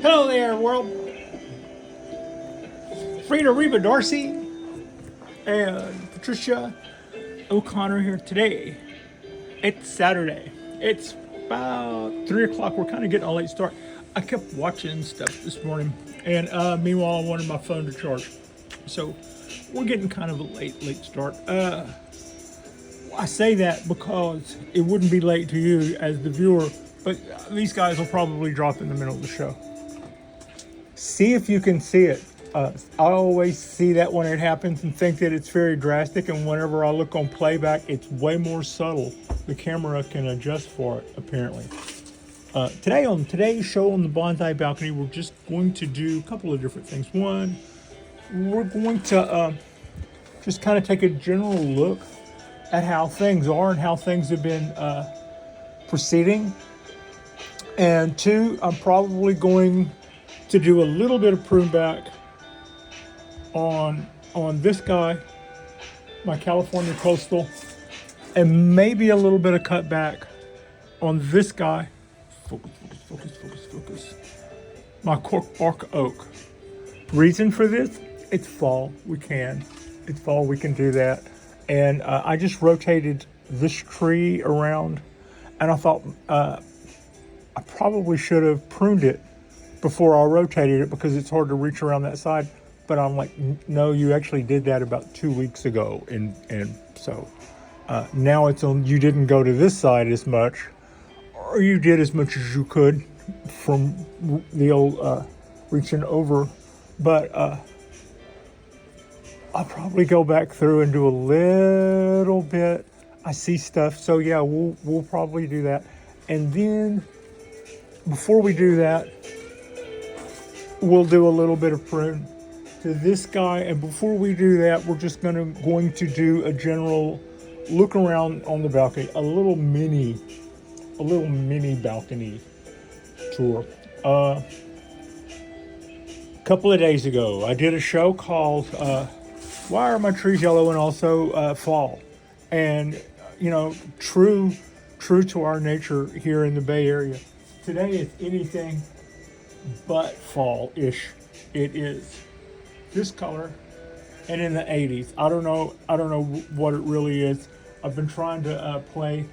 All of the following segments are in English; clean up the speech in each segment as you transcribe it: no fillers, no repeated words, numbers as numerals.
Hello there, world. Frida Reba Darcy and Patricia O'Connor here today. It's Saturday. It's about 3 o'clock. We're kind of getting a late start. I kept watching stuff this morning, and meanwhile, I wanted my phone to charge. So we're getting kind of a late start. I say that because it wouldn't be late to you as the viewer, but these guys will probably drop in the middle of the show. See if you can see it. I always see that when it happens and think that it's very drastic, and whenever I look on playback, it's way more subtle. The camera can adjust for it, apparently. Today on today's show on the Bonsai balcony, we're just going to do a couple of different things. One, we're going to just kind of take a general look at how things are and how things have been proceeding. And two, I'm probably going to do a little bit of prune back on this guy, my California Coastal, and maybe a little bit of cut back on this guy. Focus. My Cork bark oak. Reason for this? It's fall. It's fall. We can do that. And I just rotated this tree around, and I thought I probably should have pruned it before I rotated it because it's hard to reach around that side. But I'm like, no, you actually did that about 2 weeks ago, and so now it's on. You didn't go to this side as much, or you did as much as you could from the old reaching over. But I'll probably go back through and do a little bit. I see stuff, so yeah, we'll probably do that. And then before we do that, we'll do a little bit of prune to this guy. And before we do that, we're just going to do a general look around on the balcony, a little mini balcony tour. A couple of days ago, I did a show called Why Are My Trees Yellow, and also Fall. And true to our nature here in the Bay Area, today is anything but fall-ish. It is this color and in the 80s. I don't know what it really is. I've been trying to play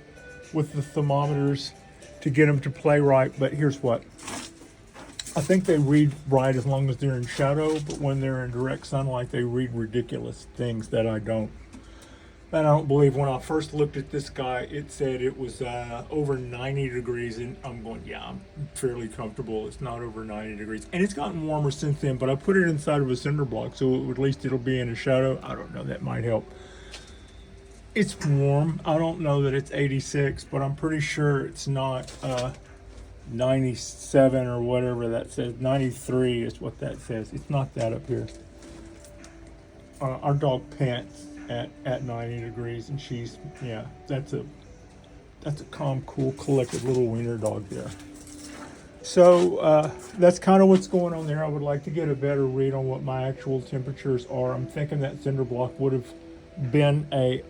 with the thermometers to get them to play right, but here's what. I think they read right as long as they're in shadow, but when they're in direct sunlight, they read ridiculous things that I don't believe. When I first looked at this guy, it said it was over 90 degrees, and I'm going, yeah, I'm fairly comfortable. It's not over 90 degrees. And it's gotten warmer since then, but I put it inside of a cinder block, so at least it'll be in a shadow. I don't know, that might help. It's warm. I don't know that it's 86, but I'm pretty sure it's not 97 or whatever that says. 93 is what that says. It's not that up here. Our dog pants at 90 degrees, and she's, yeah, that's a calm, cool, collected little wiener dog there. So that's kind of what's going on there. I would like to get a better read on what my actual temperatures are. I'm thinking that cinder block would have been a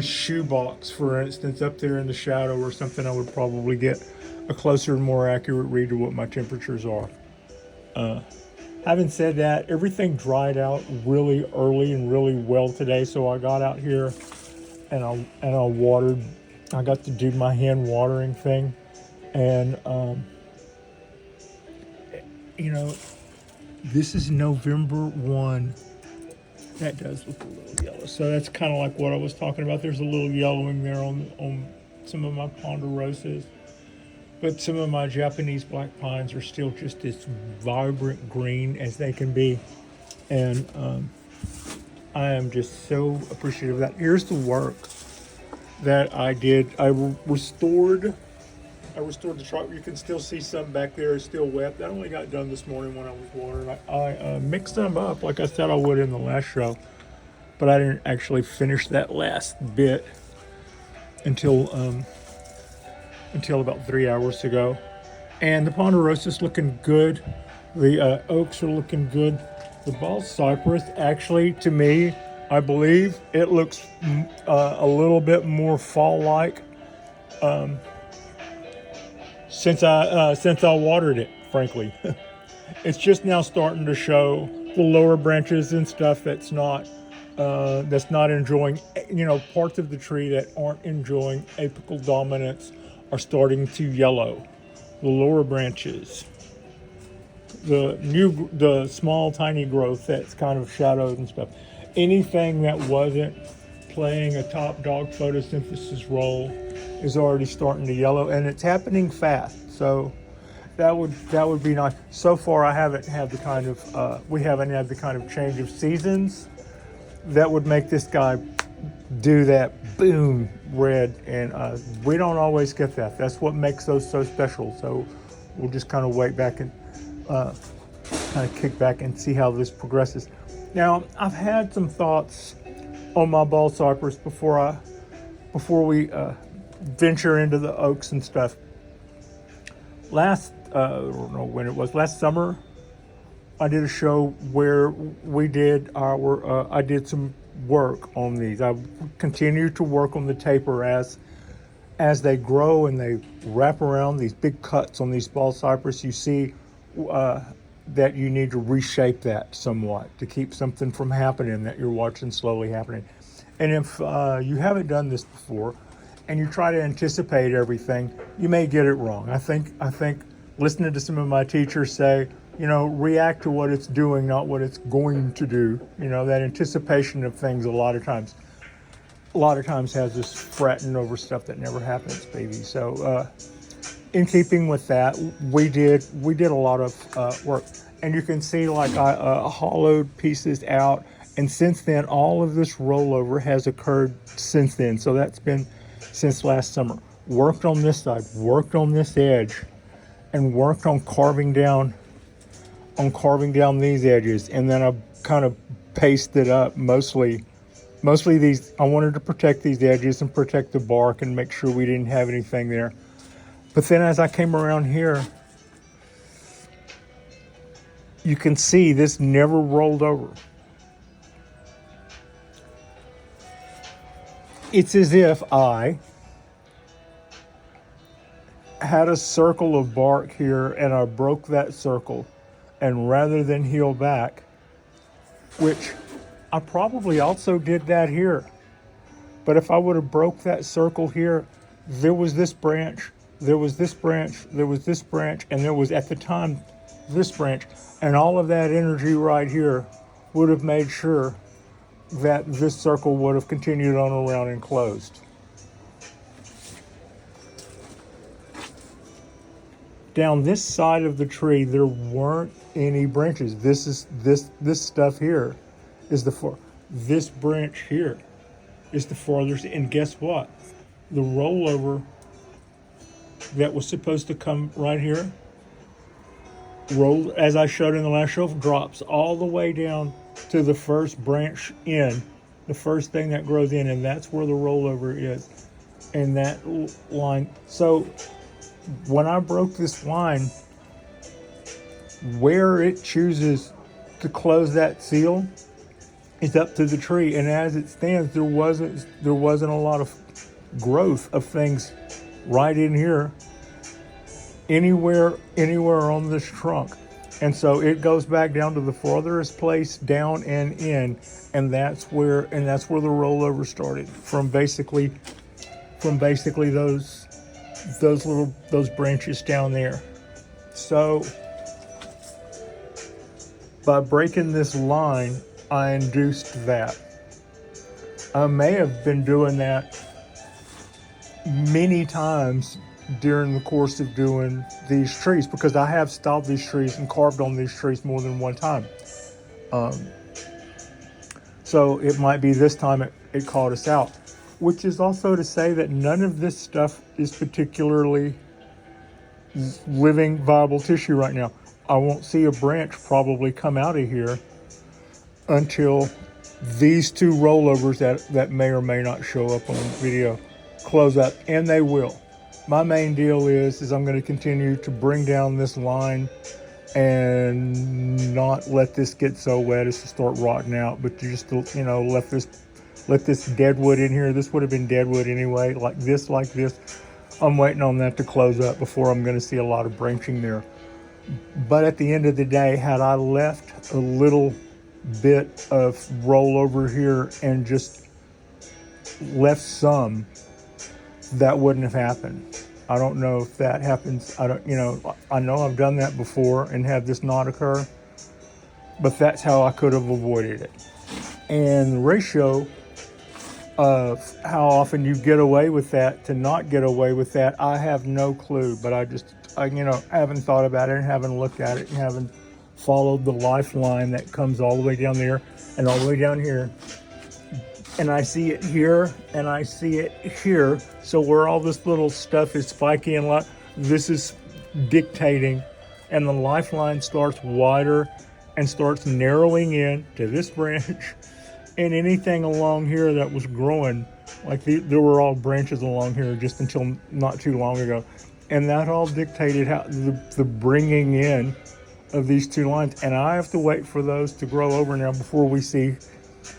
shoebox, for instance, up there in the shadow or something. I would probably get a closer and more accurate read of what my temperatures are. Having said that, everything dried out really early and really well today, so I got out here and I watered. I got to do my hand watering thing, and this is November 1. That does look a little yellow, so that's kind of like what I was talking about. There's a little yellowing there on some of my ponderosas. But some of my Japanese black pines are still just as vibrant green as they can be. And I am just so appreciative of that. Here's the work that I did. I restored the truck. You can still see some back there. It's still wet. That only got done this morning when I was watering. I mixed them up like I said I would in the last show. But I didn't actually finish that last bit until about 3 hours ago. And the ponderosa's looking good. The oaks are looking good. The ball cypress, actually, to me, I believe it looks a little bit more fall-like since I watered it. frankly. It's just now starting to show the lower branches and stuff that's not enjoying, parts of the tree that aren't enjoying apical dominance are starting to yellow. The lower branches, the small tiny growth that's kind of shadowed and stuff. Anything that wasn't playing a top dog photosynthesis role is already starting to yellow, and it's happening fast. So that would be nice. So far, we haven't had the kind of change of seasons that would make this guy do that boom red, and we don't always get that. That's what makes those so special. So we'll just kind of wait back and kind of kick back and see how this progresses. Now, I've had some thoughts on my ball cypress before we venture into the oaks and stuff. I don't know when it was, last summer, I did a show where I did some work on these. I continue to work on the taper as they grow and they wrap around these big cuts on these ball cypress. You see that you need to reshape that somewhat to keep something from happening that you're watching slowly happening. And if you haven't done this before and you try to anticipate everything, you may get it wrong. I think listening to some of my teachers say, react to what it's doing, not what it's going to do. That anticipation of things a lot of times has us fretting over stuff that never happens, baby. So in keeping with that, we did a lot of work, and you can see like I hollowed pieces out, and since then all of this rollover has occurred since then. So that's been since last summer. Worked on this side, worked on this edge, and worked on carving down these edges, and then I kind of pasted up mostly these. I wanted to protect these edges and protect the bark and make sure we didn't have anything there. But then as I came around here, you can see this never rolled over. It's as if I had a circle of bark here and I broke that circle, and rather than heal back, which I probably also did that here, but if I would have broke that circle here, there was this branch, there was this branch, there was this branch, and there was at the time this branch, and all of that energy right here would have made sure that this circle would have continued on around and closed. Down this side of the tree, there weren't any branches. This stuff here is this branch here is the farthest. And guess what? The rollover that was supposed to come right here, as I showed in the last show, drops all the way down to the first branch in, the first thing that grows in, and that's where the rollover is. And that line. So when I broke this line, where it chooses to close that seal is up to the tree, and as it stands, there wasn't a lot of growth of things right in here anywhere on this trunk. And so it goes back down to the farthest place down and in, and that's where the rollover started, from basically those branches down there. So by breaking this line, I induced that. I may have been doing that many times during the course of doing these trees, because I have styled these trees and carved on these trees more than one time. So it might be this time it called us out, which is also to say that none of this stuff is particularly living, viable tissue right now. I won't see a branch probably come out of here until these two rollovers that may or may not show up on video close up, and they will. My main deal is I'm going to continue to bring down this line and not let this get so wet as to start rotting out, but you just, let this dead wood in here. This would have been dead wood anyway, like this. I'm waiting on that to close up before I'm going to see a lot of branching there. But at the end of the day, had I left a little bit of rollover here and just left some, that wouldn't have happened. I don't know if that happens. I know I've done that before and had this not occur, but that's how I could have avoided it. And the ratio of how often you get away with that to not get away with that, I have no clue. But I haven't thought about it and haven't looked at it and haven't followed the lifeline that comes all the way down there and all the way down here. And I see it here and I see it here. So where all this little stuff is spiky and this is dictating, and the lifeline starts wider and starts narrowing in to this branch. And anything along here that was growing, there were all branches along here just until not too long ago. And that all dictated how the bringing in of these two lines. And I have to wait for those to grow over now before we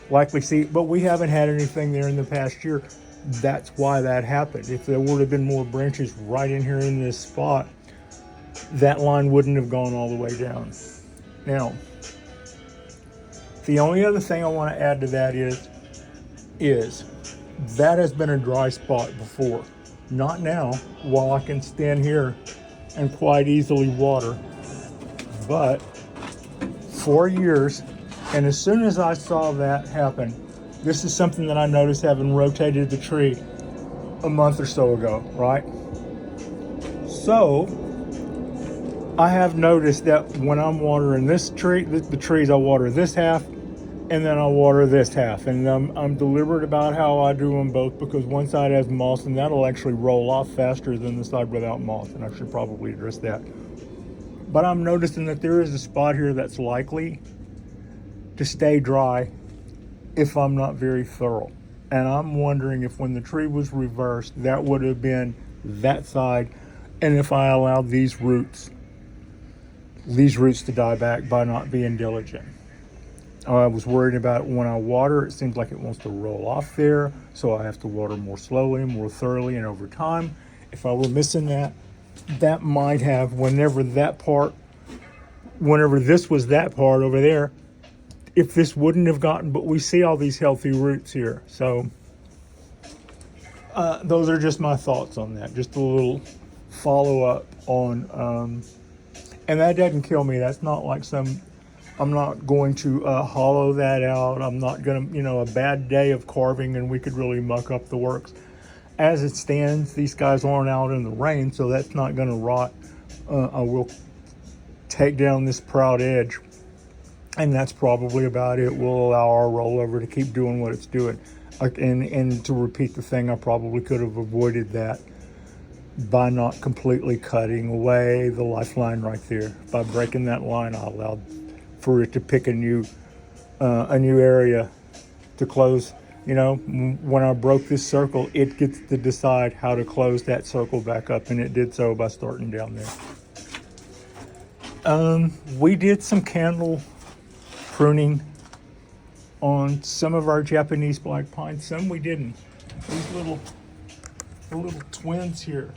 likely see. But we haven't had anything there in the past year. That's why that happened. If there would have been more branches right in here in this spot, that line wouldn't have gone all the way down. Now, the only other thing I want to add to that is that has been a dry spot before. Not now, while I can stand here and quite easily water, but for years. And as soon as I saw that happen, this is something that I noticed having rotated the tree a month or so ago, right? So I have noticed that when I'm watering this tree, the trees, I water this half and then I'll water this half. And I'm deliberate about how I do them both, because one side has moss and that'll actually roll off faster than the side without moss, and I should probably address that. But I'm noticing that there is a spot here that's likely to stay dry if I'm not very thorough. And I'm wondering if when the tree was reversed, that would have been that side, and if I allowed these roots to die back by not being diligent. I was worried about when I water, it seems like it wants to roll off there, so I have to water more slowly, more thoroughly, and over time. If I were missing that might have, whenever this was that part over there, if this wouldn't have gotten, but we see all these healthy roots here. So those are just my thoughts on that. Just a little follow-up on, and that doesn't kill me. That's not like I'm not going to hollow that out. I'm not going to, a bad day of carving and we could really muck up the works. As it stands, these guys aren't out in the rain, so that's not going to rot. I will take down this proud edge, and that's probably about it. We'll allow our rollover to keep doing what it's doing. And to repeat the thing, I probably could have avoided that by not completely cutting away the lifeline right there. By breaking that line, I allowed for it to pick a new area to close. When I broke this circle, it gets to decide how to close that circle back up, and it did so by starting down there. We did some candle pruning on some of our Japanese black pines. Some we didn't. These little twins here,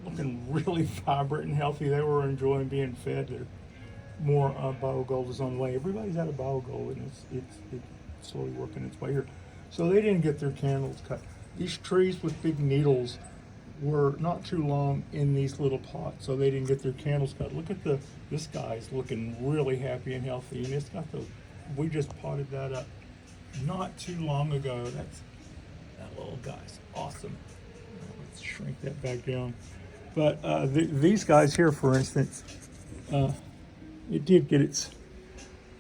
looking really vibrant and healthy. They were enjoying being fed. They're more biogold is on the way. Everybody's out of biogold, and it's slowly working its way here. So they didn't get their candles cut. These trees with big needles were not too long in these little pots, so they didn't get their candles cut. Look at this guy's looking really happy and healthy, and it's got we just potted that up not too long ago. That little guy's awesome. Let's shrink that back down. But these guys here, for instance, it did get its,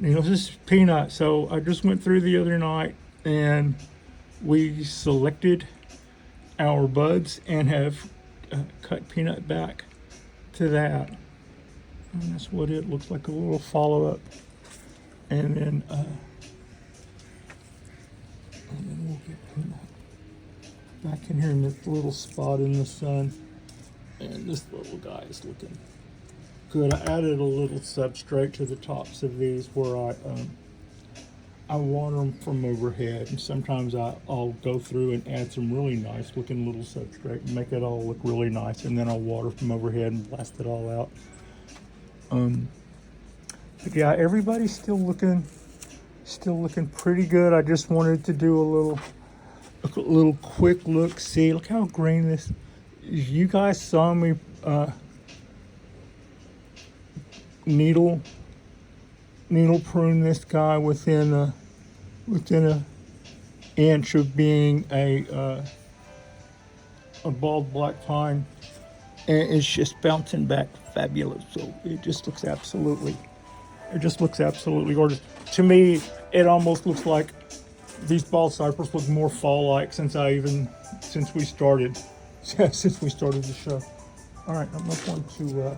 this is peanut. So I just went through the other night and we selected our buds and have cut peanut back to that. And that's what it looks like, a little follow-up. And then we'll get peanut back in here in this little spot in the sun. And this little guy is looking good. I added a little substrate to the tops of these where I water them from overhead, and sometimes I'll go through and add some really nice looking little substrate and make it all look really nice, and then I'll water from overhead and blast it all out. But yeah, everybody's still looking pretty good. I just wanted to do a little quick look. See, look how green this. You guys saw me needle prune this guy within a inch of being a bald black pine, and it's just bouncing back fabulous. So it just looks absolutely gorgeous. To me, it almost looks like these bald cypress look more fall-like since we started the show. All right, I'm not going to.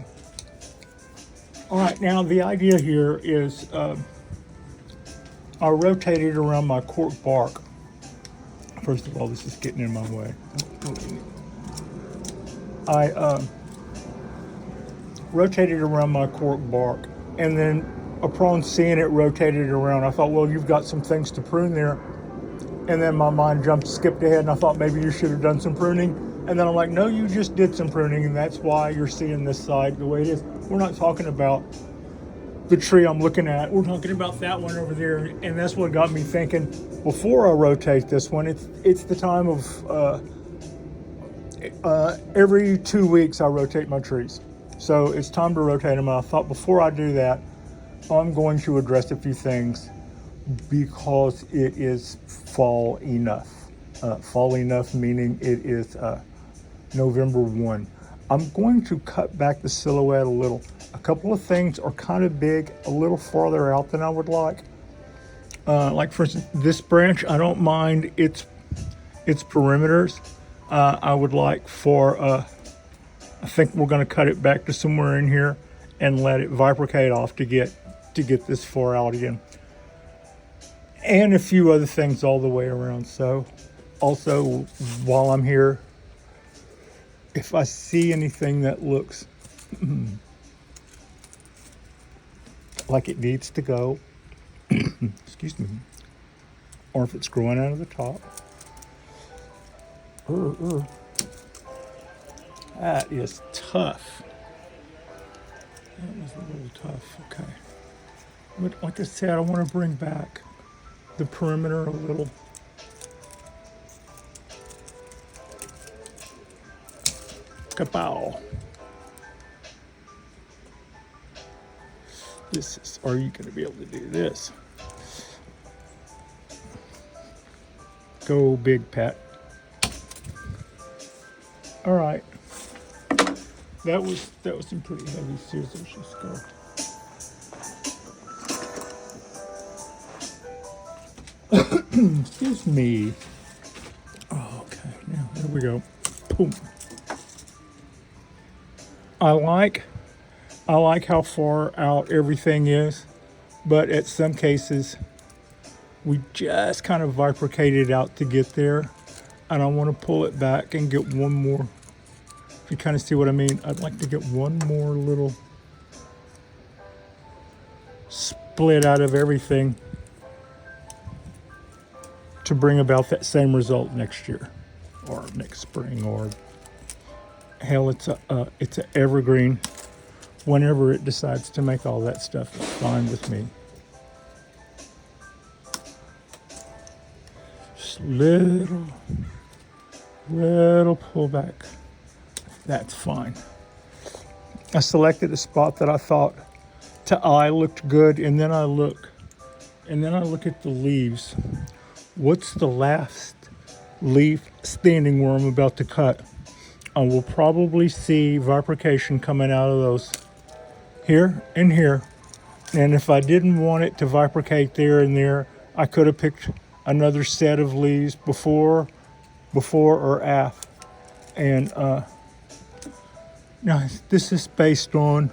All right, now the idea here is I rotated around my cork bark. First of all, this is getting in my way. I rotated around my cork bark, and then upon seeing it rotated around, I thought, well, you've got some things to prune there. And then my mind skipped ahead, and I thought maybe you should have done some pruning. And then I'm like, no, you just did some pruning, and that's why you're seeing this side the way it is. We're not talking about the tree I'm looking at. We're talking about that one over there, and that's what got me thinking. Before I rotate this one, it's the time of every 2 weeks I rotate my trees, so it's time to rotate them. And I thought before I do that, I'm going to address a few things because it is fall enough. Fall enough meaning it is November 1. I'm going to cut back the silhouette a little. A couple of things are kind of big, a little farther out than I would like. Like for instance, this branch, I don't mind its perimeters. I would like for, I think we're going to cut it back to somewhere in here and let it bifurcate off to get this far out again. And a few other things all the way around. So also, while I'm here, if I see anything that looks like it needs to go, excuse me, or if it's growing out of the top, that is tough. That was a little tough. Okay. But like I said, I want to bring back the perimeter a little. Kapow. Are you going to be able to do this? Go big, Pat. All right. That was some pretty heavy scissors. Let's go. Excuse me. Oh, okay, now there we go. Boom. I like how far out everything is, but at some cases we just kind of bifurcated out to get there, and I want to pull it back and get one more. If you kind of see what I mean, I'd like to get one more little split out of everything to bring about that same result next year or next spring, or hell, it's an evergreen. Whenever it decides to make all that stuff, it's fine with me. Just little pullback. That's fine. I selected a spot that I thought to eye looked good, and then I look at the leaves. What's the last leaf standing where I'm about to cut? I will probably see bifurcation coming out of those here and here. And if I didn't want it to bifurcate there and there, I could have picked another set of leaves before or after. And now this is based on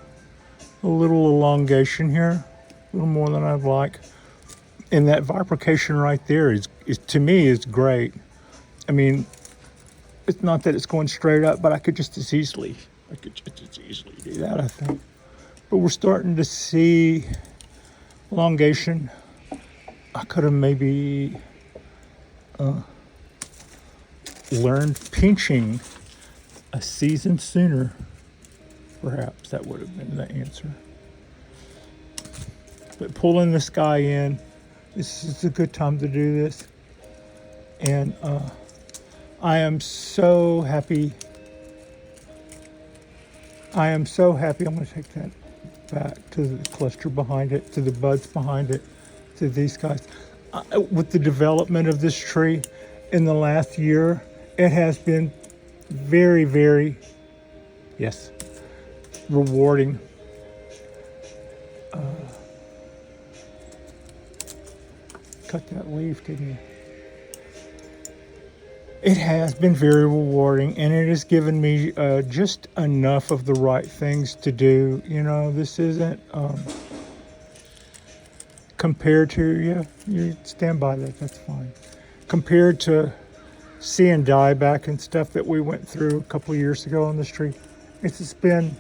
a little elongation here, a little more than I'd like. And that bifurcation right there is to me is great. I mean, it's not that it's going straight up, but I could just as easily do that, I think. But we're starting to see elongation. I could have maybe learned pinching a season sooner. Perhaps that would have been the answer. But pulling this guy in, this is a good time to do this. And I am so happy. I am so happy. I'm going to take that back to the cluster behind it, to the buds behind it, to these guys. With the development of this tree in the last year, it has been very, very, yes, rewarding. Cut that leaf, didn't you? It has been very rewarding, and it has given me just enough of the right things to do. You know, this isn't compared to, you stand by that, that's fine. Compared to seeing dieback and stuff that we went through a couple of years ago on this tree, it's just been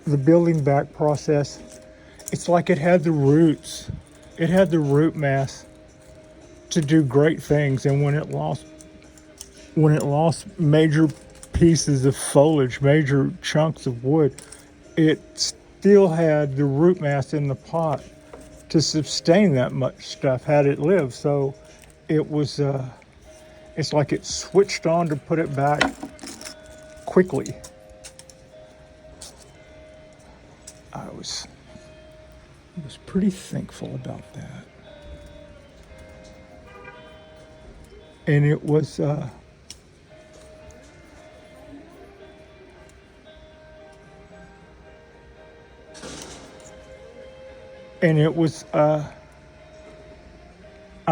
the building back process. It's like it had the roots, it had the root mass to do great things, and when it lost major pieces of foliage, major chunks of wood, it still had the root mass in the pot to sustain that much stuff had it lived. So it was, it's like it switched on to put it back quickly. I was pretty thankful about that. And it was, I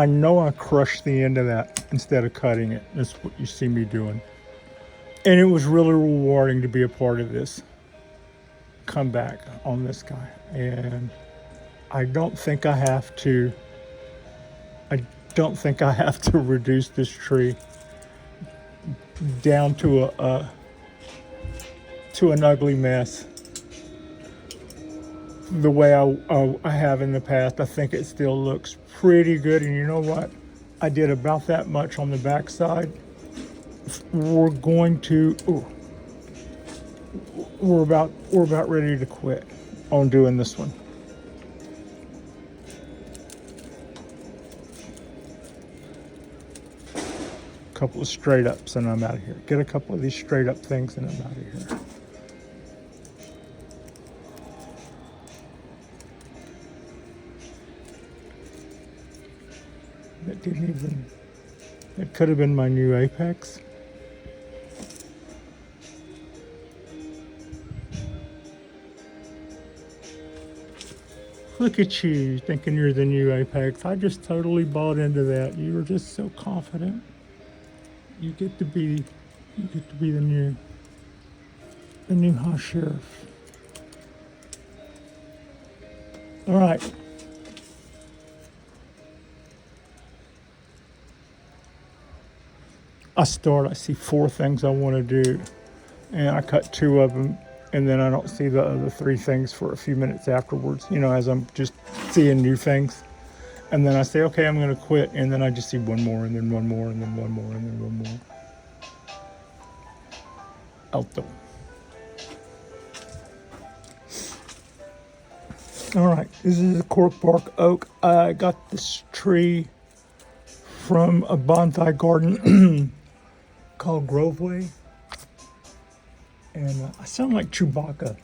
know I crushed the end of that instead of cutting it. That's what you see me doing. And it was really rewarding to be a part of this comeback on this guy. And I don't think I have to reduce this tree down to an ugly mess the way I have in the past. I think it still looks pretty good. And you know what? I did about that much on the back side. We're about ready to quit on doing this one. A couple of straight ups and I'm out of here. Get a couple of these straight up things and I'm out of here. It could have been my new apex. Look at you thinking you're the new apex. I just totally bought into that. You were just so confident. You get to be the new house sheriff. All right. I see 4 things I want to do, and I cut 2 of them, and then I don't see the other 3 things for a few minutes afterwards, as I'm just seeing new things. And then I say, okay, I'm going to quit, and then I just see 1 more, and then 1 more, and then 1 more, and then 1 more. Alto. All right, this is a cork bark oak. I got this tree from a bonsai garden called Groveway, and I sound like Chewbacca.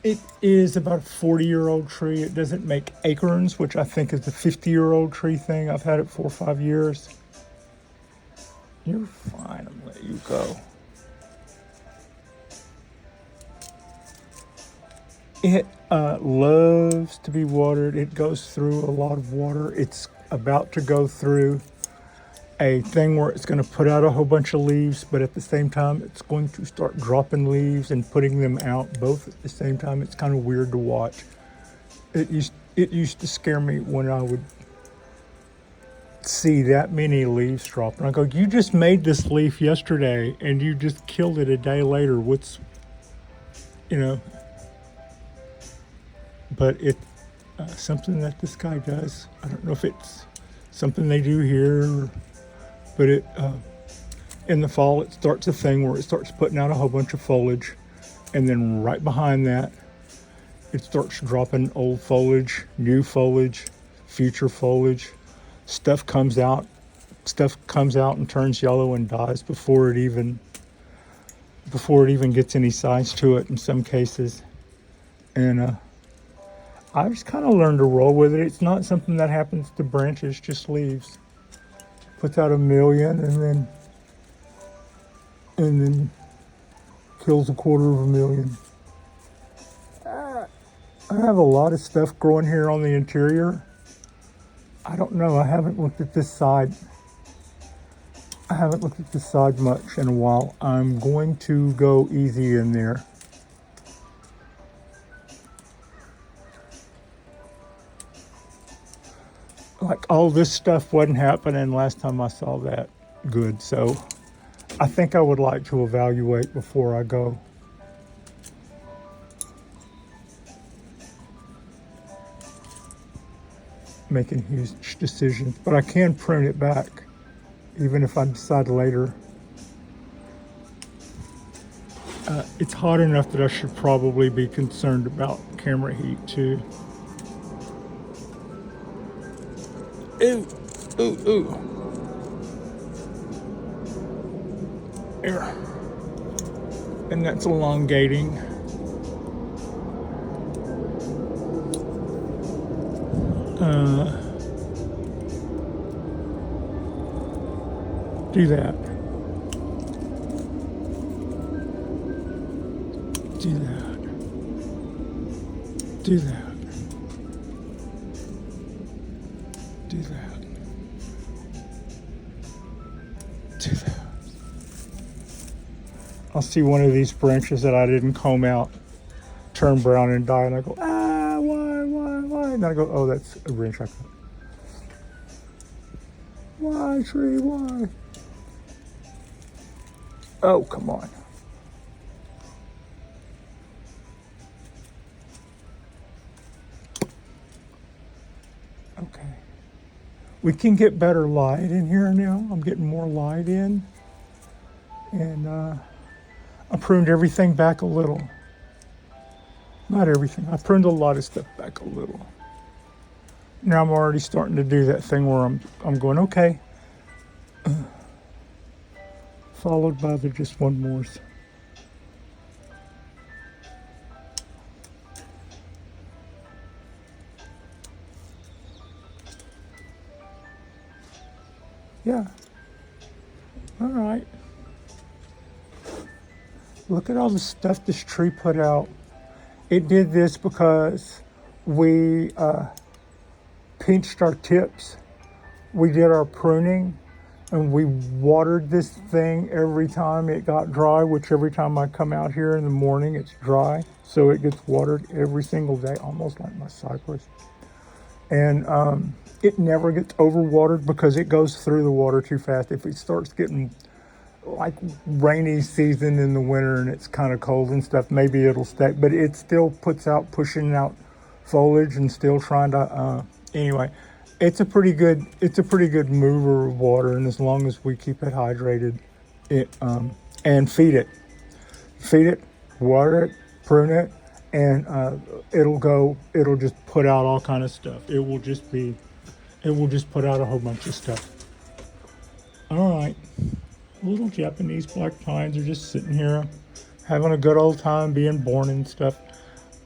It is about a 40-year-old tree. It doesn't make acorns, which I think is the 50-year-old tree thing. I've had it 4 or 5 years. You're fine. I'm letting you go. It loves to be watered. It goes through a lot of water. It's about to go through a thing where it's going to put out a whole bunch of leaves, but at the same time, it's going to start dropping leaves and putting them out both at the same time. It's kind of weird to watch. It used to scare me when I would see that many leaves drop. And I go, you just made this leaf yesterday and you just killed it a day later. But it's something that this guy does. I don't know if it's something they do here, but in the fall, it starts a thing where it starts putting out a whole bunch of foliage. And then right behind that, it starts dropping old foliage, new foliage, future foliage. Stuff comes out and turns yellow and dies before it even gets any size to it in some cases. And I just kind of learned to roll with it. It's not something that happens to branches, just leaves. Puts out 1 million and then kills 250,000. I have a lot of stuff growing here on the interior. I don't know. I haven't looked at this side. I haven't looked at this side much in a while. I'm going to go easy in there. Like all this stuff wasn't happening last time I saw that good. So I think I would like to evaluate before I go. Making huge decisions, but I can prune it back even if I decide later. It's hot enough that I should probably be concerned about camera heat too. Ooh, ooh, ooh. There. And that's elongating. Do that. Do that. Do that. Do that. Do that. I'll see one of these branches that I didn't comb out turn brown and die, and I go, why? And I go, oh, that's a branch I cut. Why, tree, why? Oh, come on. Okay. We can get better light in here now. I'm getting more light in. And I pruned everything back a little. Not everything. I pruned a lot of stuff back a little. Now I'm already starting to do that thing where I'm going, okay. Followed by the just one more. Yeah. All right. Look at all the stuff this tree put out. It did this because we pinched our tips. We did our pruning and we watered this thing every time it got dry, which every time I come out here in the morning, it's dry. So it gets watered every single day, almost like my cypress. And it never gets overwatered because it goes through the water too fast. If it starts getting like rainy season in the winter and it's kind of cold and stuff, maybe it'll stay, but it still pushing out foliage and still trying to, anyway, it's a pretty good mover of water. And as long as we keep it hydrated, and feed it, water it, prune it, and it'll just put out all kind of stuff. It will just put out a whole bunch of stuff. All right. Little Japanese black pines are just sitting here having a good old time being born and stuff.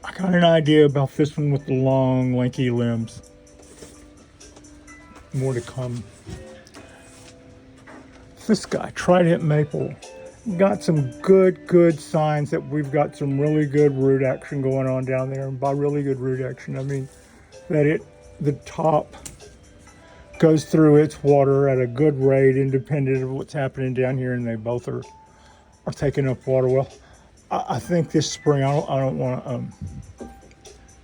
I got an idea about this one with the long, lanky limbs. More to come. This guy, trident maple, got some good signs that we've got some really good root action going on down there. And by really good root action, I mean that the top goes through its water at a good rate, independent of what's happening down here, and they both are taking up water. Well, I think this spring, I don't want to,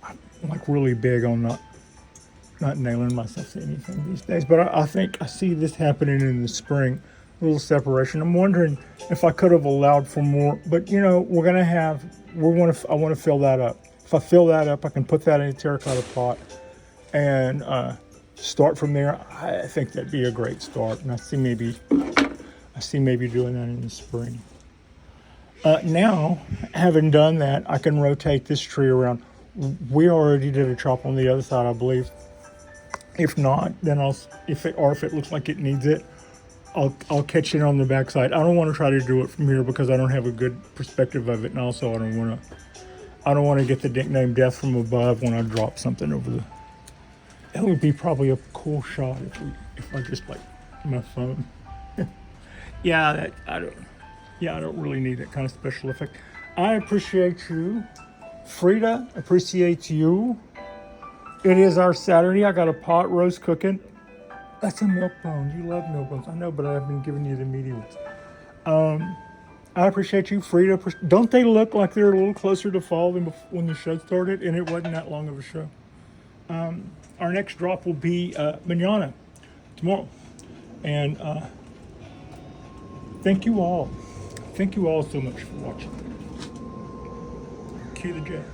I'm like really big on not nailing myself to anything these days, but I think I see this happening in the spring, a little separation. I'm wondering if I could have allowed for more, but you know, I want to fill that up. If I fill that up, I can put that in a terracotta pot and start from there. I think that'd be a great start. And I see maybe doing that in the spring. Now, having done that, I can rotate this tree around. We already did a chop on the other side, I believe. If not, then if it looks like it needs it, I'll catch it on the backside. I don't want to try to do it from here because I don't have a good perspective of it, and also I don't want to get the nickname "Death from Above" when I drop something over the. That would be probably a cool shot if I just like my phone. Yeah, I don't really need that kind of special effect. I appreciate you. Frida appreciates you. It is our Saturday. I got a pot roast cooking. That's a milk bone. You love milk bones. I know, but I've been giving you the meaty ones. I appreciate you. Frida, don't they look like they're a little closer to fall than when the show started? And it wasn't that long of a show. Our next drop will be manana, tomorrow. And thank you all. Thank you all so much for watching. Cue the jet.